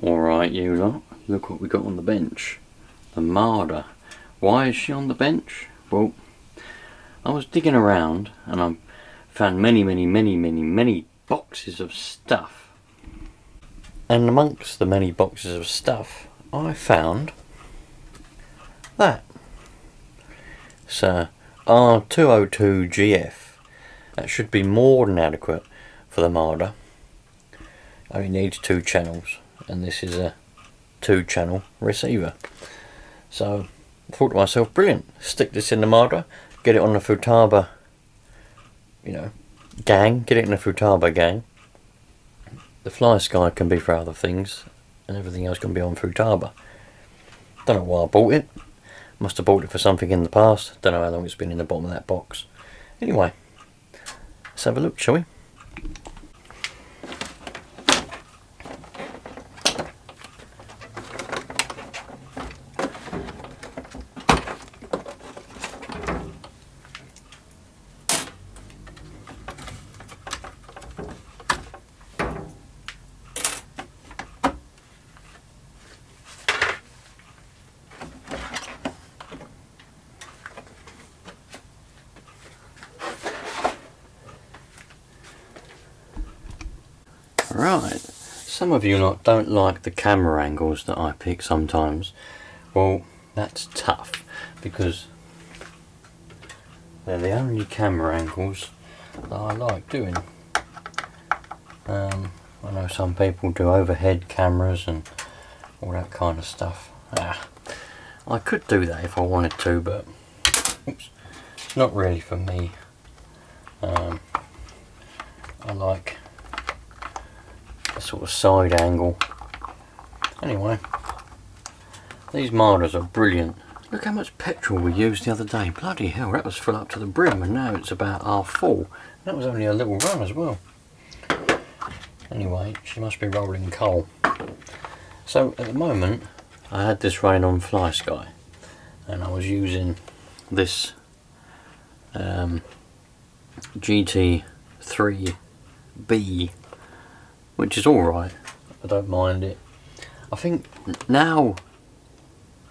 Alright you lot, look what we got on the bench. The Marder. Why is she on the bench? Well, I was digging around and I found many boxes of stuff. And amongst the many boxes of stuff, I found that. It's a R202GF. That should be more than adequate for the Marder. Only needs 2 channels, and this is a 2-channel receiver. So I thought to myself, brilliant, stick this in the Marder, get it on the Futaba, gang, get it in the Futaba gang. The Fly Sky can be for other things, and everything else can be on Futaba. Don't know why I bought it. Must have bought it for something in the past. Don't know how long it's been in the bottom of that box. Anyway, let's have a look, shall we? Right, some of you lot don't like the camera angles that I pick sometimes. Well, that's tough because they're the only camera angles that I like doing. I know some people do overhead cameras and all that kind of stuff. I could do that if I wanted to, but oops, it's not really for me. I like a sort of side angle. Anyway, these Marders are brilliant. Look how much petrol we used the other day. Bloody hell, that was full up to the brim, and now it's about half full. That was only a little run as well. Anyway, she must be rolling coal. So at the moment I had this running on Fly Sky, and I was using this GT3B, which is alright. I don't mind it. I think now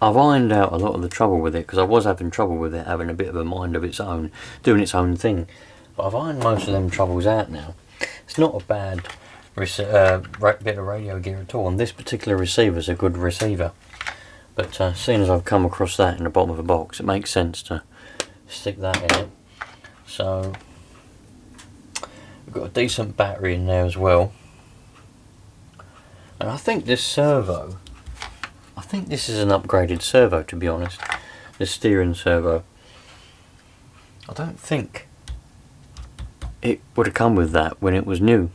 I've ironed out a lot of the trouble with it, because I was having trouble with it having a bit of a mind of its own, doing its own thing. But I've ironed most of them troubles out now. It's not a bad bit of radio gear at all, and this particular receiver is a good receiver. But seeing as I've come across that in the bottom of a box, it makes sense to stick that in it. So we've got a decent battery in there as well. And I think this servo, I think this is an upgraded servo, to be honest. This steering servo. I don't think it would have come with that when it was new.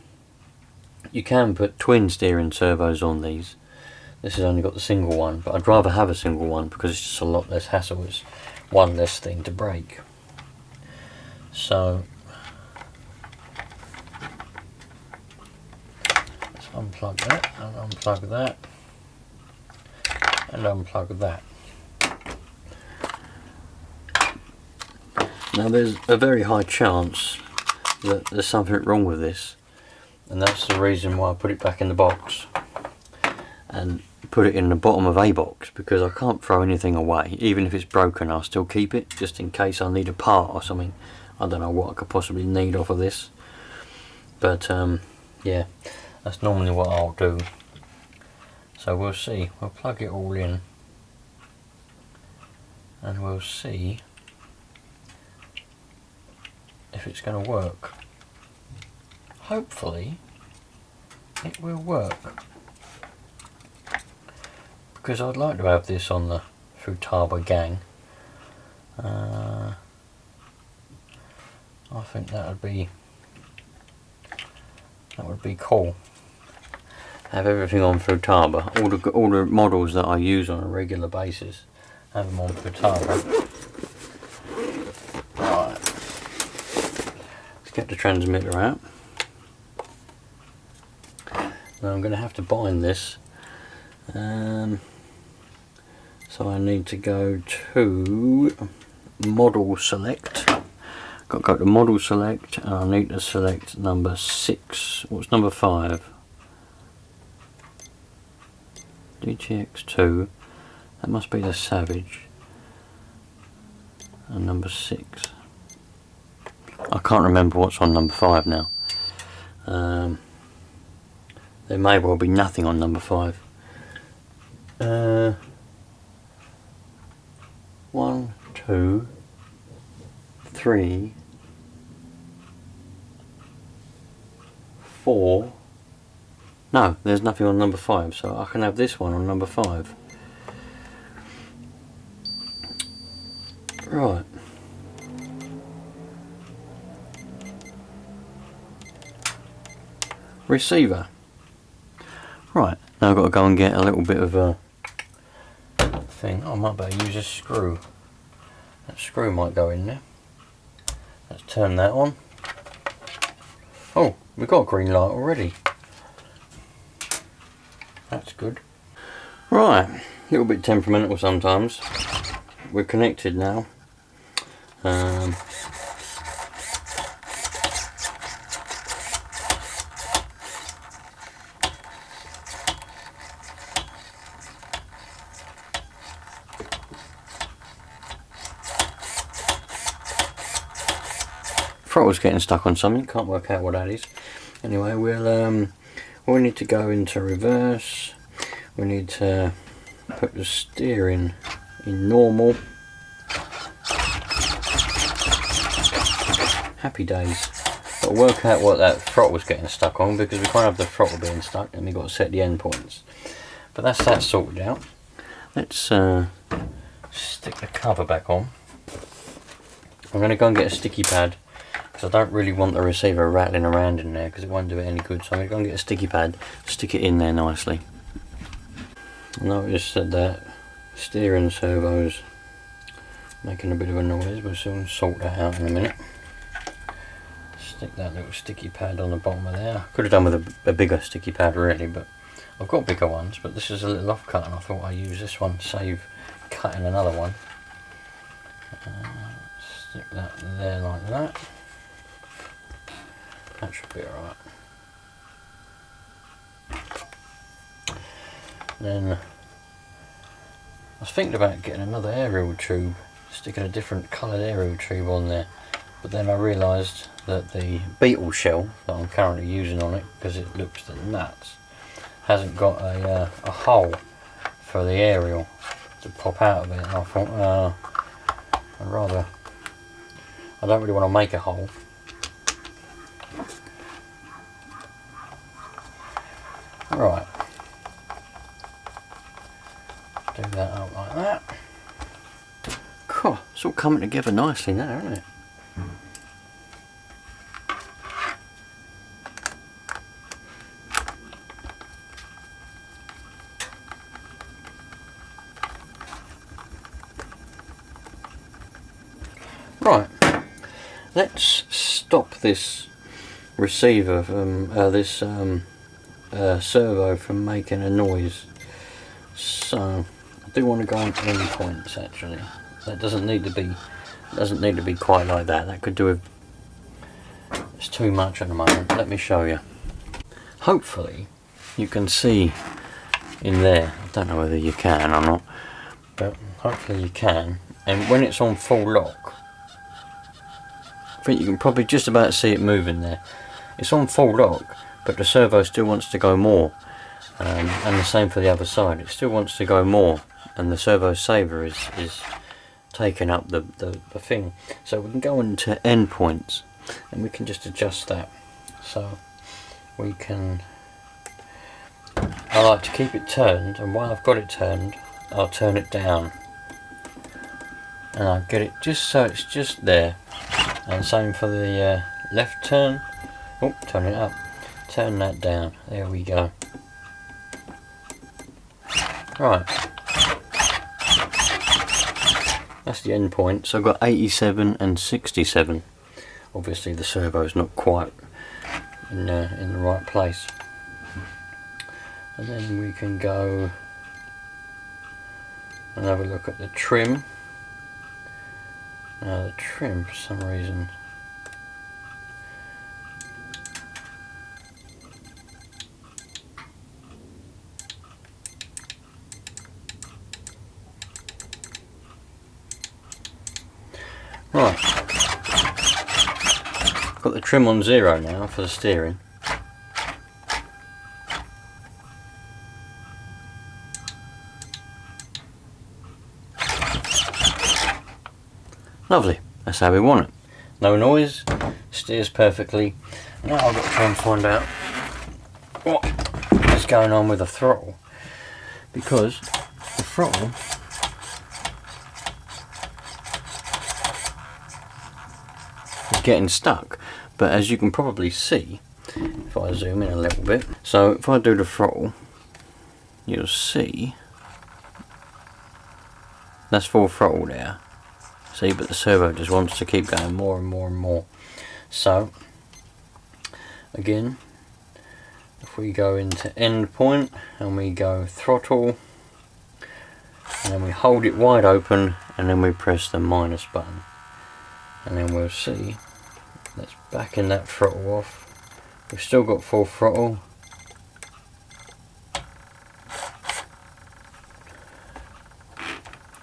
You can put twin steering servos on these. This has only got the single one, but I'd rather have a single one because it's just a lot less hassle. It's one less thing to break. So let's unplug that and unplug that and unplug that. Now there's a very high chance that there's something wrong with this, and that's the reason why I put it back in the box and put it in the bottom of a box, because I can't throw anything away. Even if it's broken, I'll still keep it just in case I need a part or something. I don't know what I could possibly need off of this, but yeah, that's normally what I'll do. So we'll see. We'll plug it all in and we'll see if it's going to work. Hopefully it will work, because I'd like to have this on the Futaba gang. I think that would be cool. Have everything on Futaba. All the models that I use on a regular basis, have them on Futaba. Right. Let's get the transmitter out. Now I'm going to have to bind this. So I need to go to model select. Got to go to model select, and I need to select number 6. What's number 5? DTX2, that must be the Savage, and number 6. I can't remember what's on number 5 now. There may well be nothing on number 5. 1, 2, 3, 4. No, there's nothing on number 5, so I can have this one on number 5. Right. Receiver. Right, now I've got to go and get a little bit of a thing. I might better use a screw. That screw might go in there. Let's turn that on. Oh, we've got a green light already. That's good. Right, a little bit temperamental sometimes. We're connected now. Throttle's getting stuck on something, can't work out what that is. Anyway, we need to go into reverse. We need to put the steering in normal. Happy days. Got to work out what that throttle's getting stuck on, because we can't have the throttle being stuck, and we've got to set the endpoints. But that's that sorted out. Let's stick the cover back on. I'm going to go and get a sticky pad, because I don't really want the receiver rattling around in there, because it won't do it any good. So I'm going to go and get a sticky pad, stick it in there nicely. Notice that that steering servo's making a bit of a noise. We'll soon sort that out in a minute. Stick that little sticky pad on the bottom of there. Could have done with a bigger sticky pad really, but I've got bigger ones, but this is a little offcut and I thought I'd use this one to save cutting another one. Stick that there like that. That should be alright. Then I was thinking about getting another aerial tube, sticking a different coloured aerial tube on there, but then I realised that the beetle shell that I'm currently using on it, because it looks the nuts, hasn't got a hole for the aerial to pop out of it. And I thought, I don't really want to make a hole. Right, do that up like that. Cool, it's all coming together nicely now, isn't it? Right, let's stop this receiver from servo from making a noise. So I do want to go on endpoints actually. That doesn't need to be quite like that. That could do with, it's too much at the moment. Let me show you. Hopefully you can see in there. I don't know whether you can or not, but hopefully you can. And when it's on full lock, I think you can probably just about see it moving there. It's on full lock, but the servo still wants to go more, and the same for the other side. It still wants to go more, and the servo saver is taking up the thing. So we can go into endpoints, and we can just adjust that. So we can. I like to keep it turned, and while I've got it turned, I'll turn it down, and I'll get it just so it's just there. And same for the left turn. Oh, turn it up. Turn that down. There we go. Right. That's the end point. So I've got 87 and 67. Obviously the servo's not quite in the right place. And then we can go and have a look at the trim. Now the trim, for some reason, Right, got the trim on 0 now for the steering. Lovely, that's how we want it. No noise, steers perfectly. Now I've got to try and find out what is going on with the throttle, because the throttle is getting stuck. But as you can probably see, if I zoom in a little bit, so if I do the throttle, you'll see that's full throttle there. See, but the servo just wants to keep going more and more and more. So again, if we go into end point and we go throttle, and then we hold it wide open, and then we press the minus button, and then we'll see that's backing that throttle off. We've still got full throttle.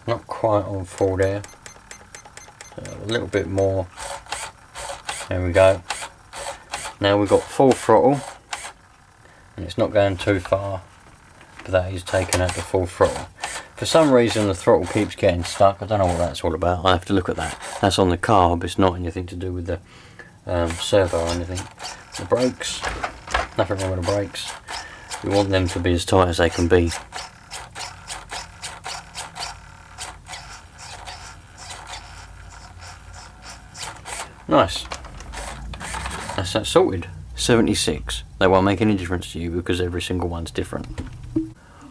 Not quite on full there. A little bit more. There we go. Now we've got full throttle, and it's not going too far, but that is taking out the full throttle. For some reason the throttle keeps getting stuck. I don't know what that's all about. I have to look at that. That's on the carb. It's not anything to do with the servo or anything. The brakes, nothing wrong with the brakes. We want them to be as tight as they can be. Nice. That's that sorted. 76. They won't make any difference to you because every single one's different.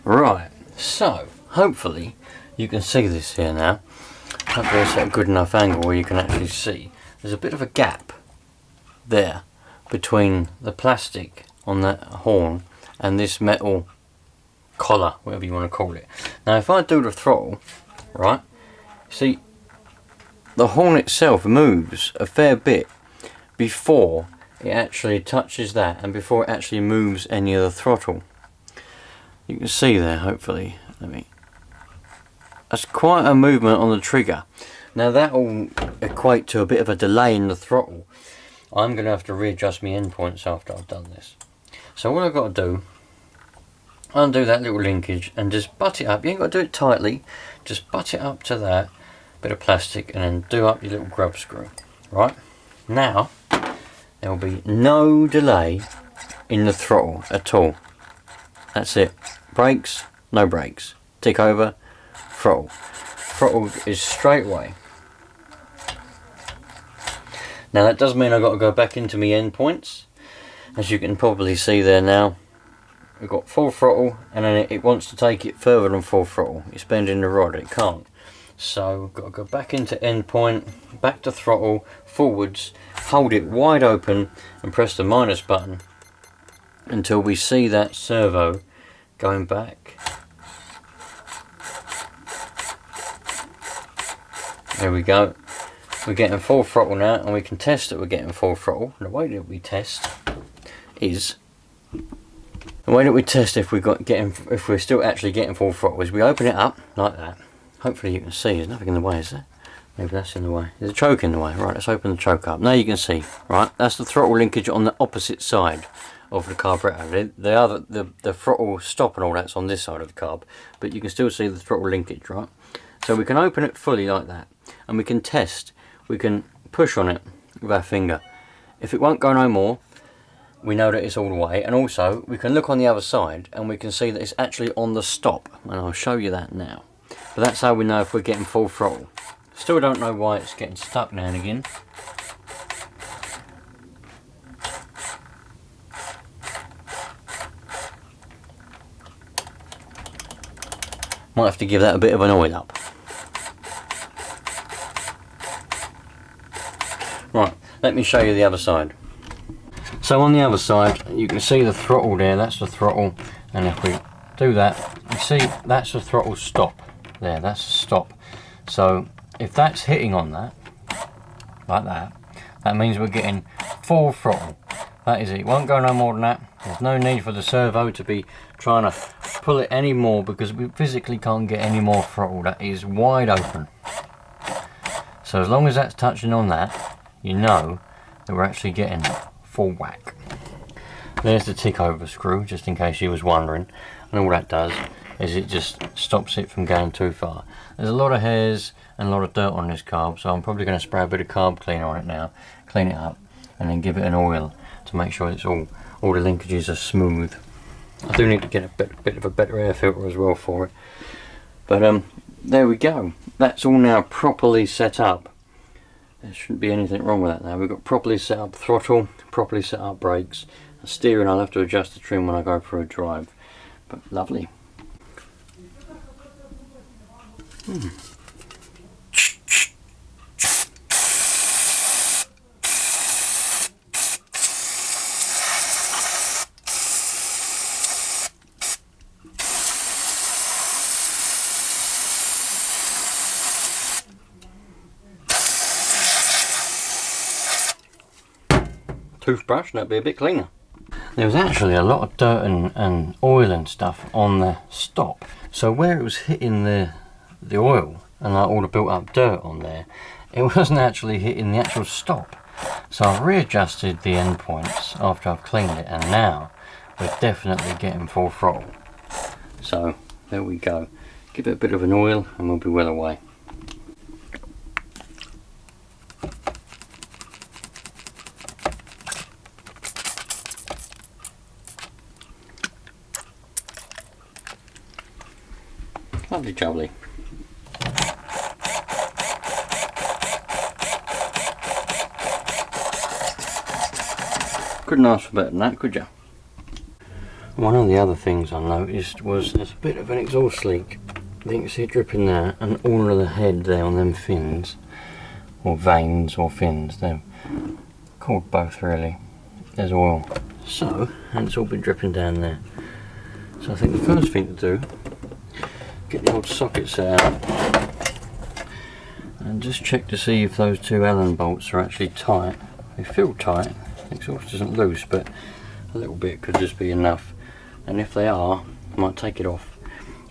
Right, so hopefully you can see this here now. Hopefully it's at a good enough angle where you can actually see. There's a bit of a gap there between the plastic on that horn and this metal collar, whatever you want to call it. Now if I do the throttle, right, see, the horn itself moves a fair bit before it actually touches that and before it actually moves any of the throttle. You can see there, hopefully. That's quite a movement on the trigger. Now that will equate to a bit of a delay in the throttle. I'm going to have to readjust my endpoints after I've done this. So what I've got to do, undo that little linkage and just butt it up. You ain't got to do it tightly, just butt it up to that bit of plastic and then do up your little grub screw. Right, now there will be no delay in the throttle at all. That's it. Brakes, no brakes. Tick over, throttle. Throttle is straight away. Now that does mean I've got to go back into my endpoints. As you can probably see there now, we've got full throttle, and then it wants to take it further than full throttle. It's bending the rod, it can't. So we've got to go back into endpoint, back to throttle, forwards, hold it wide open and press the minus button until we see that servo going back. There we go. We're getting full throttle now, and we can test that we're getting full throttle. The way that we test is if we're still actually getting full throttle is we open it up like that. Hopefully you can see, there's nothing in the way, is there? Maybe that's in the way. There's a choke in the way. Right, let's open the choke up. Now you can see, right, that's the throttle linkage on the opposite side of the carburetor. The throttle stop and all that's on this side of the carb, but you can still see the throttle linkage, right? So we can open it fully like that, and we can test. We can push on it with our finger. If it won't go no more, we know that it's all the way, and also we can look on the other side and we can see that it's actually on the stop, and I'll show you that now. But that's how we know if we're getting full throttle. Still don't know why it's getting stuck now and again. Might have to give that a bit of an oil up. Right, let me show you the other side. So on the other side, you can see the throttle there, that's the throttle, and if we do that, you see that's the throttle stop. There, that's the stop. So if that's hitting on that, like that, that means we're getting full throttle. That is it. It won't go no more than that. There's no need for the servo to be trying to pull it any more because we physically can't get any more throttle. That is wide open. So as long as that's touching on that, you know that we're actually getting full whack. There's the tick over screw, just in case you was wondering, and all that does is it just stops it from going too far. There's a lot of hairs and a lot of dirt on this carb, so I'm probably going to spray a bit of carb cleaner on it now, clean it up, and then give it an oil to make sure it's all the linkages are smooth. I do need to get a bit of a better air filter as well for it, but there we go. That's all now properly set up. There shouldn't be anything wrong with that now. We've got properly set up throttle, properly set up brakes. Steering, I'll have to adjust the trim when I go for a drive, but lovely. Toothbrush, that'd be a bit cleaner. There was actually a lot of dirt and oil and stuff on the stop, so where it was hitting the oil and like all the built up dirt on there, it wasn't actually hitting the actual stop. So I've readjusted the end points after I've cleaned it, and now we're definitely getting full throttle. So there we go. Give it a bit of an oil and we'll be well away. Lovely jubbly. Couldn't ask for better than that, could you? One of the other things I noticed was there's a bit of an exhaust leak. I think you can see it dripping there, and all of the head there on them fins, or veins or fins, they're called both really. There's oil. So, and it's all been dripping down there. So I think the first thing to do, get the old socket set out and just check to see if those two Allen bolts are actually tight. They feel tight, the exhaust isn't loose, but a little bit could just be enough. And if they are, I might take it off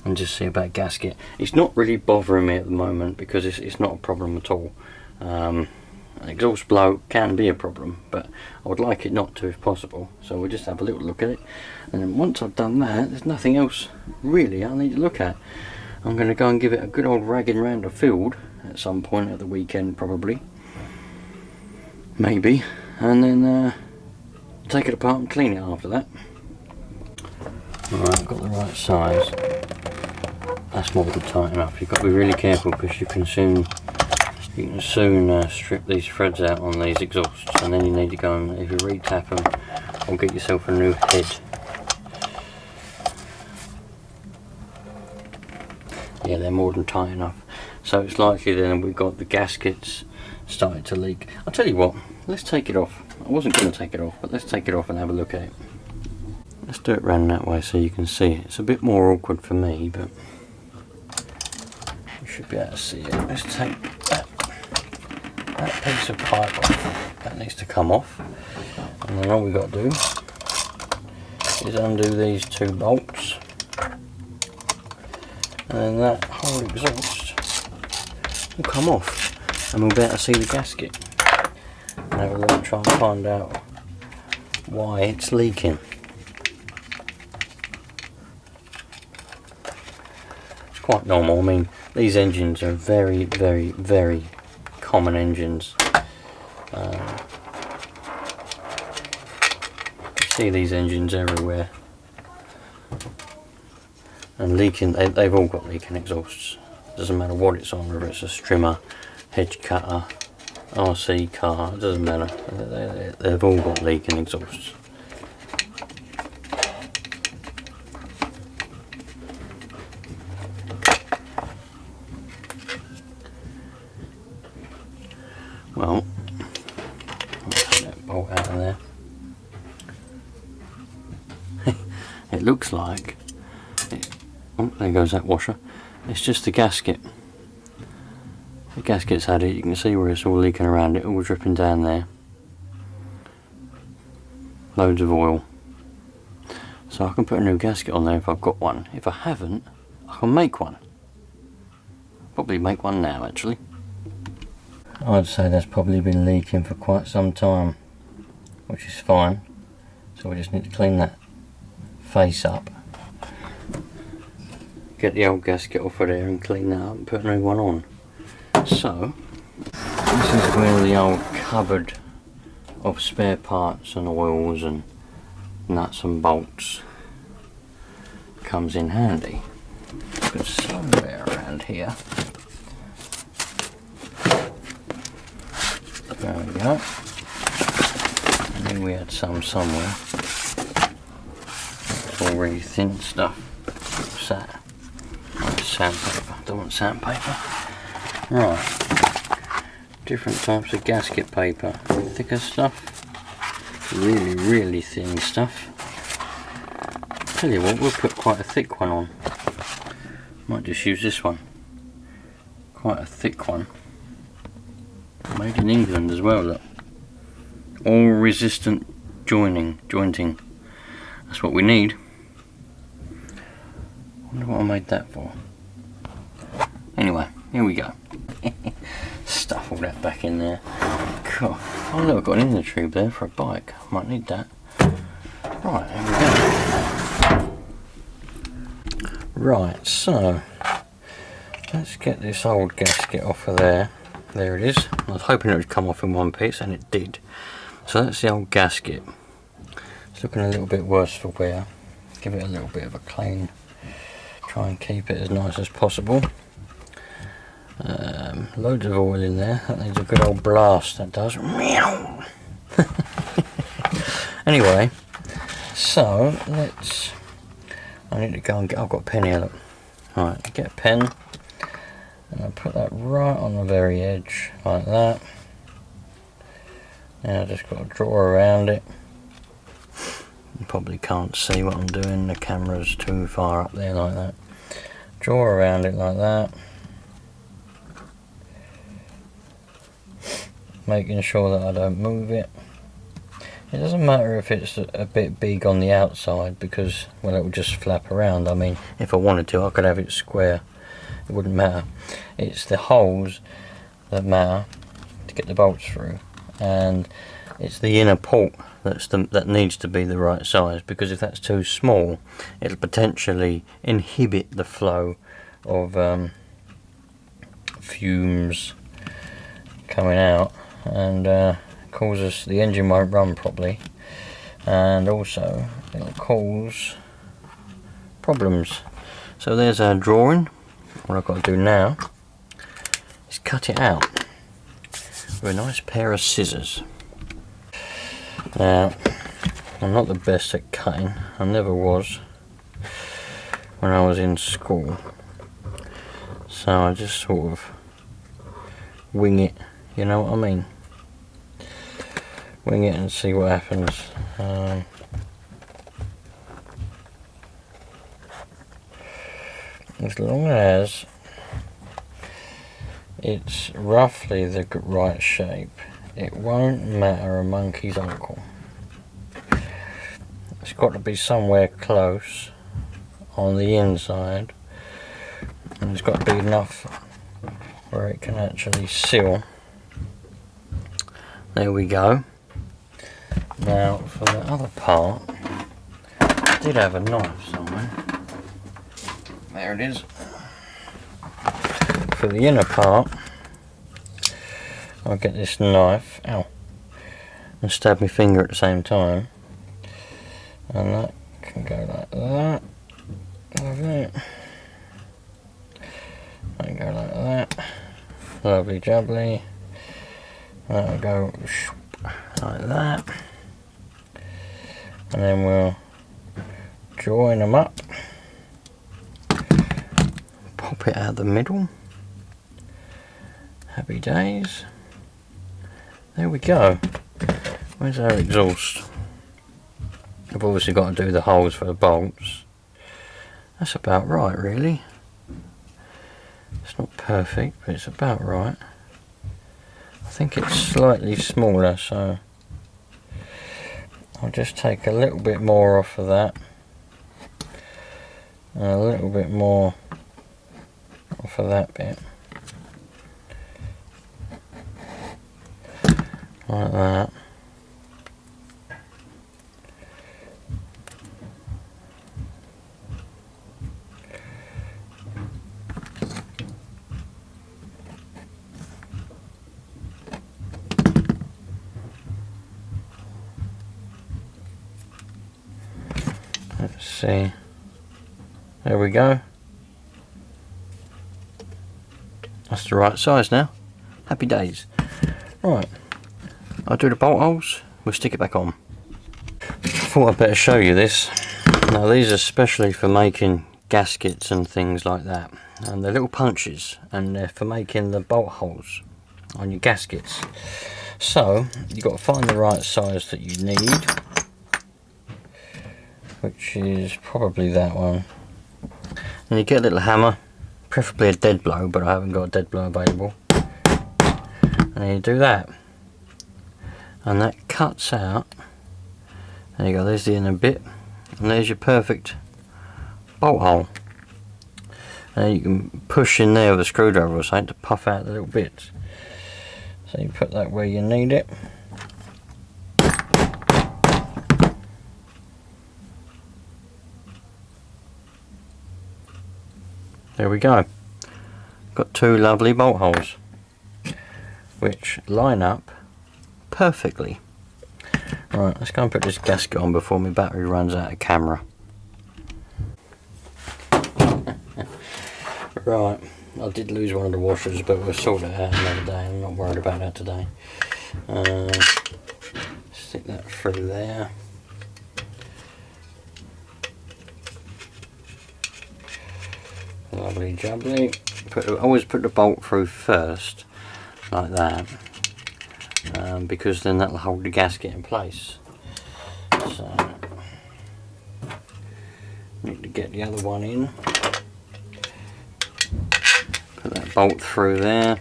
and just see about gasket. It's not really bothering me at the moment because it's not a problem at all. Exhaust blow can be a problem, but I would like it not to if possible. So we'll just have a little look at it, and then once I've done that, there's nothing else really I need to look at. I'm going to go and give it a good old ragging round the field at some point at the weekend, probably, maybe, and then take it apart and clean it after that. Alright, I've got the right size. That's more than tight enough. You've got to be really careful because you can soon strip these threads out on these exhausts, and then you need to go and either re-tap them or get yourself a new head. Yeah, they're more than tight enough. So it's likely then we've got the gaskets starting to leak. I'll tell you what, let's take it off. I wasn't going to take it off, but let's take it off and have a look at it. Let's do it round that way so you can see it. It's a bit more awkward for me, but you should be able to see it. Let's take that piece of pipe off. That needs to come off, and then all we've got to do is undo these two bolts, and then that whole exhaust will come off, and we'll be able to see the gasket and have a look and try and find out why it's leaking. It's quite normal. I mean, these engines are very, very, very common engines. You see these engines everywhere, and leaking. They've all got leaking exhausts. Doesn't matter what it's on, whether it's a strimmer, hedge cutter, RC car. It doesn't matter. They've all got leaking exhausts. Well, I'll take that bolt out of there. It looks like oh, there goes that washer. It's just the gasket. The gasket's had it. You can see where it's all leaking around it, all dripping down there. Loads of oil. So I can put a new gasket on there if I've got one. If I haven't, I can make one. Probably make one now, actually. I'd say that's probably been leaking for quite some time, which is fine. So we just need to clean that face up, get the old gasket off of there and clean that up and put a new one on. So this is where the old cupboard of spare parts and oils and nuts and bolts comes in handy, because somewhere around here, there we go, I knew we had some somewhere. It's all really thin stuff. What's that? Oh, sandpaper. Don't want sandpaper. Right, different types of gasket paper. Thicker stuff, really thin stuff. Tell you what, we'll put quite a thick one on. Might just use this one. Quite a thick one. Made in England as well, look. All resistant jointing. That's what we need. Wonder what I made that for. Anyway, here we go. Stuff all that back in there. Cool. Oh look, I've got an inner tube there for a bike. Might need that. Right, here we go. Right, so let's get this old gasket off of there. There it is. I was hoping it would come off in one piece, and it did. So that's the old gasket. It's looking a little bit worse for wear. Give it a little bit of a clean. Try and keep it as nice as possible. Loads of oil in there. That needs a good old blast, that does. Meow. Anyway, so let's, I need to go and get, I've got a pen here, look. Right, get a pen, and I'll put that right on the very edge, like that. Now I've just got to draw around it. You probably can't see what I'm doing, the camera's too far up there like that. Draw around it like that. Making sure that I don't move it. It doesn't matter if it's a bit big on the outside, because, well, it will just flap around. I mean, if I wanted to, I could have it square. It wouldn't matter. It's the holes that matter to get the bolts through, and it's the inner port that needs to be the right size, because if that's too small, it'll potentially inhibit the flow of fumes coming out, and causes the engine won't run properly, and also it'll cause problems. So there's our drawing. What I've got to do now is cut it out with a nice pair of scissors. Now, I'm not the best at cutting. I never was when I was in school, so I just sort of wing it, you know what I mean? Wing it and see what happens. As long as it's roughly the right shape, it won't matter a monkey's uncle. It's got to be somewhere close on the inside, and it's got to be enough where it can actually seal. There we go. Now for the other part, I did have a knife somewhere. There it is. For the inner part, I'll get this knife, ow, and stab my finger at the same time, and that can go like that. Lovely. That can go like that. Lovely jubbly. That'll go like that, and then we'll join them up, pop it out the middle. Happy days. There we go. Where's our exhaust? I've obviously got to do the holes for the bolts. That's about right, really. It's not perfect, but it's about right. I think it's slightly smaller, so I'll just take a little bit more off of that, and a little bit more off of that bit. like that. Let's see. There we go. That's the right size now. Happy days. Right, I'll do the bolt holes, we'll stick it back on. Thought I'd better show you this. Now these are specially for making gaskets and things like that. And they're little punches, and they're for making the bolt holes on your gaskets. So, you've got to find the right size that you need, which is probably that one. And you get a little hammer, preferably a dead blow, but I haven't got a dead blow available. And then you do that. And that cuts out. There you go, there's the inner bit. And there's your perfect bolt hole. And then you can push in there with a screwdriver or something to puff out the little bits. So you put that where you need it. There we go. Got two lovely bolt holes, which line up perfectly. Right, let's go and put this gasket on before my battery runs out of camera. Right, I did lose one of the washers, but we'll sort it out another day. I'm not worried about that today. Stick that through there. Lovely jubbly. Always put the bolt through first, like that, because then that'll hold the gasket in place. So, need to get the other one in. Put that bolt through there.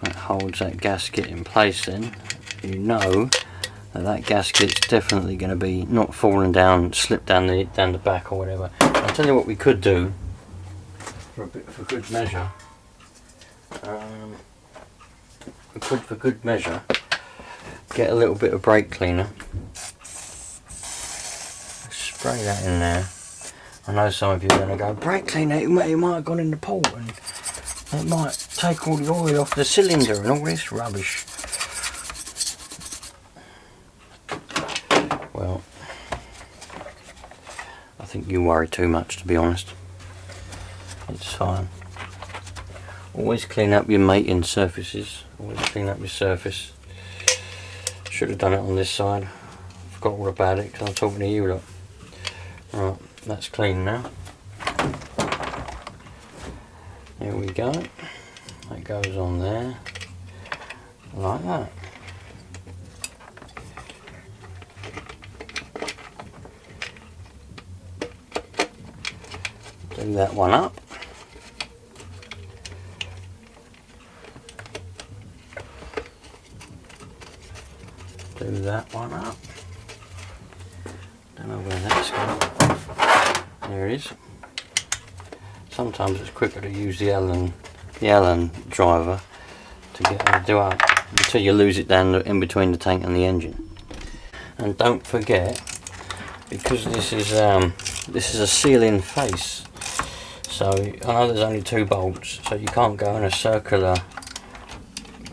That holds that gasket in place. Then you know that gasket's definitely going to be not falling down, slip down the back or whatever. I'll tell you what we could do. For good measure, for good measure, get a little bit of brake cleaner, spray that in there. I know some of you are going to go, brake cleaner, it might have gone in the port and it might take all the oil off the cylinder and all this rubbish. Well, I think you worry too much, to be honest. It's fine. Always clean up your mating surfaces. Always clean up your surface. Should have done it on this side. Forgot all about it because I'm talking to you lot. Right, that's clean now. There we go. That goes on there. Like that. Do that one up. Do that one up. Don't know where that's going. There it is. Sometimes it's quicker to use the Allen driver to get them to do up until you lose it down in between the tank and the engine. And don't forget, because this is a seal-in face. So I know there's only 2 bolts, so you can't go in a circular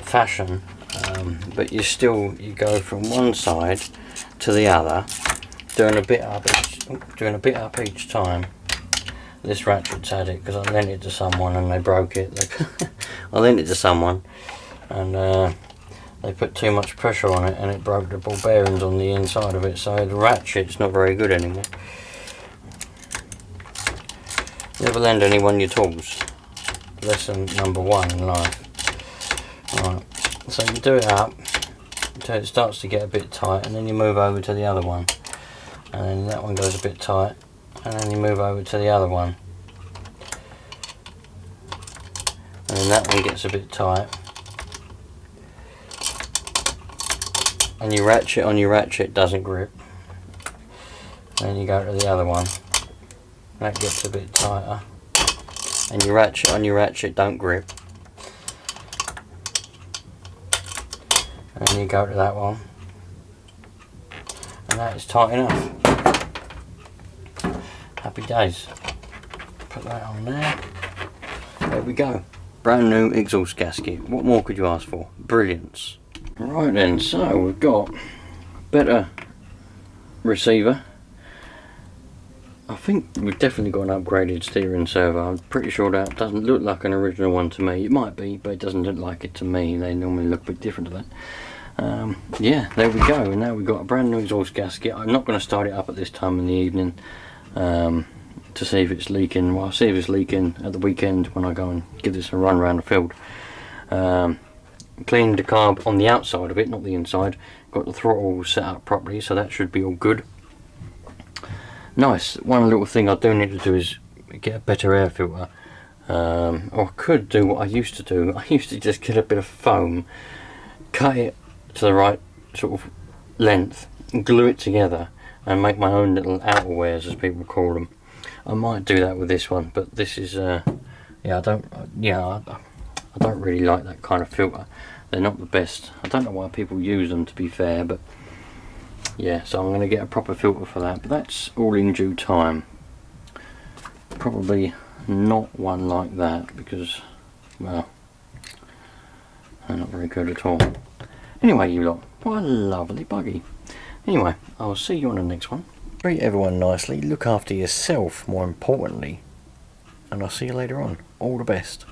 fashion. But you go from one side to the other, doing a bit up each time. This ratchet's had it because I lent it to someone and they broke it. I lent it to someone and they put too much pressure on it and it broke the ball bearings on the inside of it. So the ratchet's not very good anymore. Never lend anyone your tools. Lesson number 1 in life. Right. So you do it up until it starts to get a bit tight, and then you move over to the other one, and then that one goes a bit tight, and then you move over to the other one, and then that one gets a bit tight, and your ratchet on your ratchet doesn't grip, and then you go to the other one, that gets a bit tighter, and your ratchet on your ratchet don't grip. And then you go to that one, and that is tight enough. Happy days. Put that on there. There we go. Brand new exhaust gasket. What more could you ask for? Brilliance. Right then, so we've got a better receiver. I think we've definitely got an upgraded steering servo. I'm pretty sure that doesn't look like an original one to me. It might be, but it doesn't look like it to me. They normally look a bit different to that. Yeah, there we go. And now we've got a brand new exhaust gasket. I'm not going to start it up at this time in the evening to see if it's leaking. Well, I'll see if it's leaking at the weekend when I go and give this a run around the field. Cleaned the carb on the outside of it, not the inside. Got the throttle set up properly, so that should be all good. Nice. One little thing I do need to do is get a better air filter. Or I could do what I used to do. I used to just get a bit of foam, cut it to the right sort of length, and glue it together, and make my own little outerwears, as people call them. I might do that with this one, but this is yeah, I don't really like that kind of filter. They're not the best. I don't know why people use them, to be fair, but yeah, so I'm going to get a proper filter for that, but that's all in due time. Probably not one like that, because, well, they're not very good at all. Anyway, you lot, what a lovely buggy. Anyway, I'll see you on the next one. Treat everyone nicely, look after yourself more importantly, and I'll see you later on. All the best.